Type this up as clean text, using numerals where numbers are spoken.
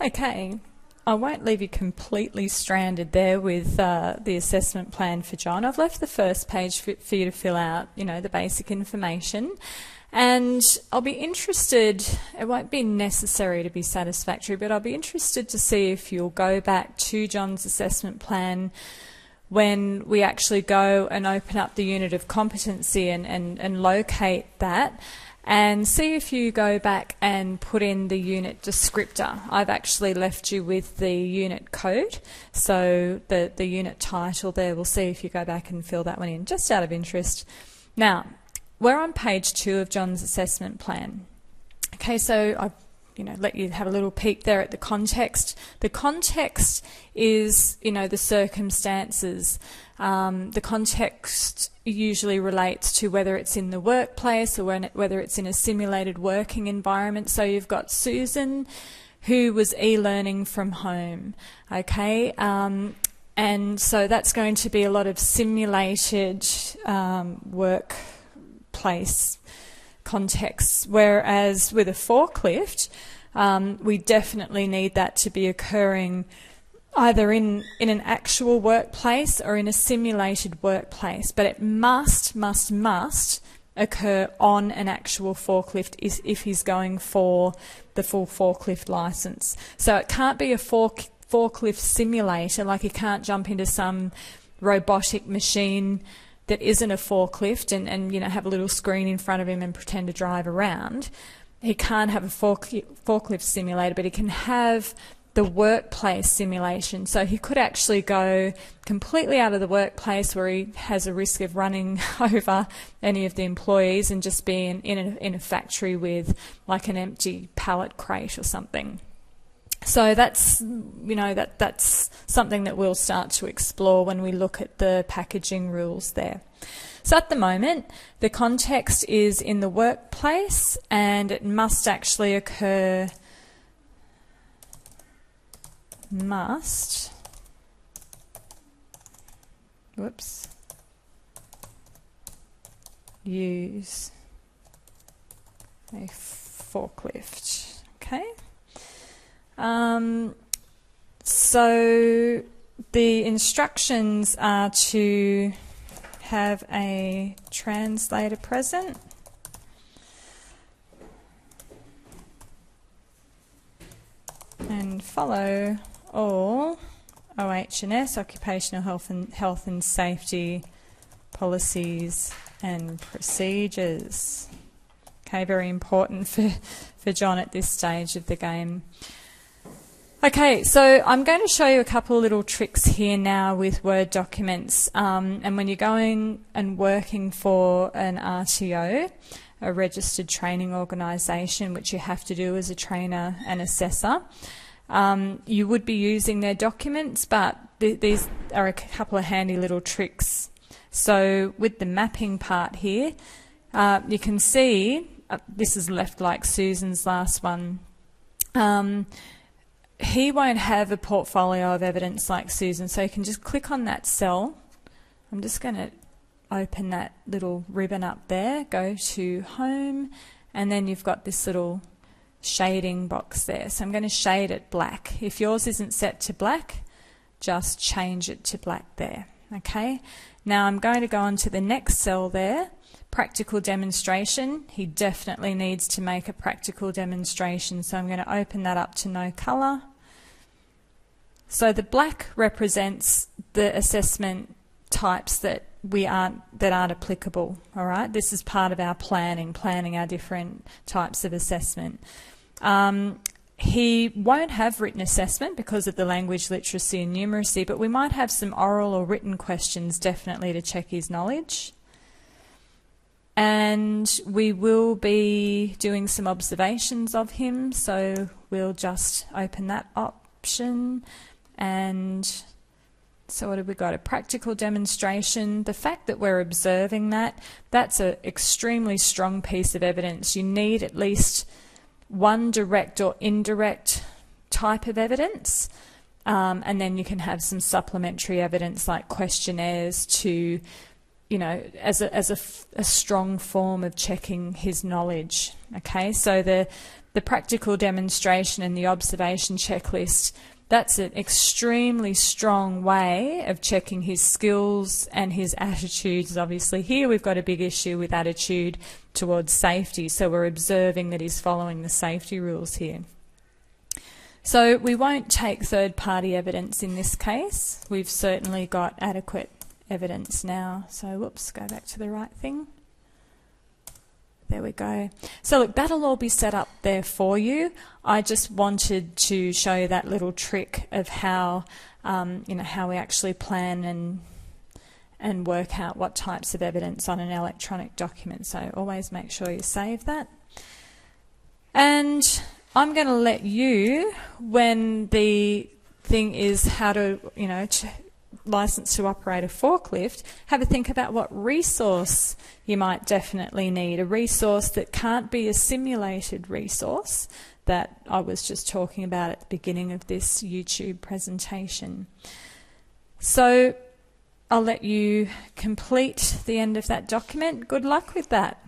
Okay, I won't leave you completely stranded there with the assessment plan for John. I've left the first page for you to fill out, you know, the basic information. And I'll be interested, it won't be necessary to be satisfactory, but I'll be interested to see if you'll go back to John's assessment plan when we actually go and open up the unit of competency and locate that, and see if you go back and put in the unit descriptor. I've actually left you with the unit code, so the unit title there, we'll see if you go back and fill that one in, just out of interest. Now, we're on page 2 of John's assessment plan. Okay, so I've let you have a little peek there at the context. The context is, the circumstances. The context usually relates to whether it's in the workplace or whether it's in a simulated working environment. So you've got Susan, who was e-learning from home, okay? And so that's going to be a lot of simulated workplace contexts, whereas with a forklift, we definitely need that to be occurring either in an actual workplace or in a simulated workplace, but it must occur on an actual forklift if he's going for the full forklift license. So it can't be a forklift simulator, like he can't jump into some robotic machine that isn't a forklift and have a little screen in front of him and pretend to drive around. He can't have a forklift simulator, but he can have the workplace simulation. So he could actually go completely out of the workplace where he has a risk of running over any of the employees and just be in a factory with like an empty pallet crate or something. So that's that's something that we'll start to explore when we look at the packaging rules there. So at the moment, the context is in the workplace, and it must actually occur, use a forklift, okay? So the instructions are to have a translator present, and follow all OH&S, occupational health and safety policies and procedures. Okay, very important for John at this stage of the game. Okay, so I'm going to show you a couple of little tricks here now with Word documents. And when you're going and working for an RTO, a registered training organisation, which you have to do as a trainer and assessor, you would be using their documents, but these are a couple of handy little tricks. So with the mapping part here, you can see, this is left like Susan's last one. He won't have a portfolio of evidence like Susan, so you can just click on that cell. I'm just going to open that little ribbon up there, go to Home, and then you've got this little shading box there. So I'm going to shade it black. If yours isn't set to black, just change it to black there. Okay. Now I'm going to go on to the next cell there, practical demonstration. He definitely needs to make a practical demonstration, so I'm going to open that up to no colour. So the black represents the assessment types that aren't applicable. All right, this is part of our planning our different types of assessment. He won't have written assessment because of the language, literacy and numeracy, but we might have some oral or written questions definitely to check his knowledge. And we will be doing some observations of him, so we'll just open that option. And so what have we got? A practical demonstration. The fact that we're observing that's an extremely strong piece of evidence. You need at least one direct or indirect type of evidence, and then you can have some supplementary evidence like questionnaires to as a strong form of checking his knowledge. Okay, so the practical demonstration and the observation checklist, that's an extremely strong way of checking his skills and his attitudes. Obviously here we've got a big issue with attitude towards safety, so we're observing that he's following the safety rules here. So we won't take third-party evidence in this case. We've certainly got adequate evidence now. So whoops, go back to the right thing. There we go. So look, that'll all be set up there for you. I just wanted to show you that little trick of how, how we actually plan and work out what types of evidence on an electronic document. So always make sure you save that. And I'm going to let you, when the thing is how to, license to operate a forklift, have a think about what resource you might definitely need. A resource that can't be a simulated resource that I was just talking about at the beginning of this YouTube presentation. So I'll let you complete the end of that document. Good luck with that.